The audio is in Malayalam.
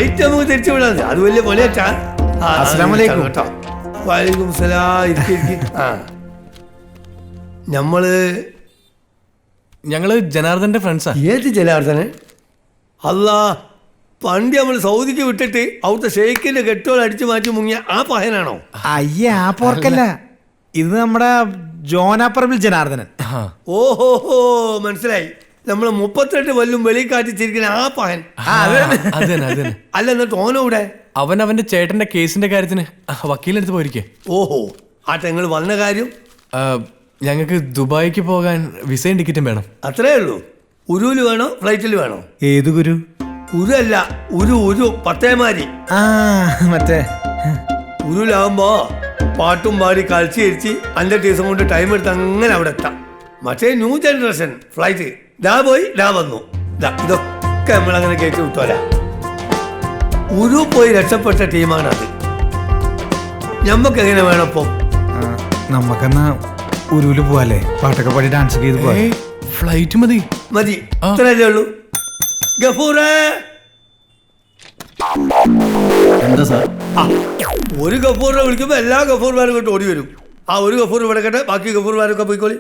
ഫ്ലൈറ്റ് നമുക്ക് തിരിച്ചു വിടാം. അത് വലിയ പൊളിയാച്ചാ. കേട്ടോ. വലൈക്കും സലാം. ഞങ്ങള് ജനാർദ്ദന്റെ ഫ്രണ്ട്സാ. ഏത് ജനാർദ്ദന്? അല്ലാ, പണ്ട് നമ്മൾ സൗദിക്ക് വിട്ടിട്ട് അവിടുത്തെ ഷെയ്ഖിന്റെ കെട്ടുകൾ അടിച്ചു മാറ്റി മുങ്ങിയ ആ പഹനാണോ? അയ്യേ, ആ പോർക്കല്ല, ഇത് നമ്മുടെ ജോനാപ്പറമ്പിൽ ജനാർദ്ദനൻ. ഓഹോ, മനസ്സിലായി. നമ്മള് 38 കൊല്ലം വെളി കാറ്റിച്ചിരിക്കുന്ന ആ പഹൻ. അല്ല, എന്നിട്ട് ഓനോടെ? അവന്റെ ചേട്ടന്റെ കേസിന്റെ കാര്യത്തിന് വക്കീലെടുത്ത് പോയിരിക്കേ. ഓഹോ, ആ നിങ്ങൾ വന്ന കാര്യം? ഞങ്ങൾക്ക് ദുബായിക്ക് പോകാൻ വിസയും ടിക്കറ്റും വേണം. അത്രേ ഉള്ളൂ? ഉരുവില് വേണോ ഫ്ലൈറ്റിൽ വേണോ? ഏത് ഗുരു? ഉരു അല്ല, ഉരു പത്തേമാരി. മറ്റേ ഉരുലാകുമ്പോ പാട്ടും പാടി കളിച്ച് ചിരിച്ച് 5 ദിവസം കൊണ്ട് ടൈം എടുത്ത് അങ്ങനെ അവിടെ എത്താം. മറ്റേ ന്യൂ ജനറേഷൻ ഫ്ലൈറ്റ്, ഡാ പോയി ഡാ വന്നു. ഇതൊക്കെ നമ്മളങ്ങനെ കയറ്റി വിട്ടോല. ഉരു പോയി രക്ഷപ്പെട്ട ടീമാണത്. ഞമ്മക്ക് എങ്ങനെ വേണപ്പോ? നമ്മക്കെന്നാ ഉരുവില് പോവാല്ലേ? പാട്ടൊക്കെ പാടി ഡാൻസ് ചെയ്ത് പോവാ. ഫ്ലൈറ്റ് മതി. ഇത്രയല്ലേ ഉള്ളൂ. ഗഫൂറേ, എന്താ സാർ? ഒരു ഗഫൂറിനെ വിളിക്കുമ്പോ എല്ലാ ഗഫൂർമാരും കൊണ്ട് ഓടി വരും. ആ ഒരു ഗഫൂർ ഇവിടെ കേട്ടെ, ബാക്കി ഗഫൂർമാരൊക്കെ പോയിക്കോളി.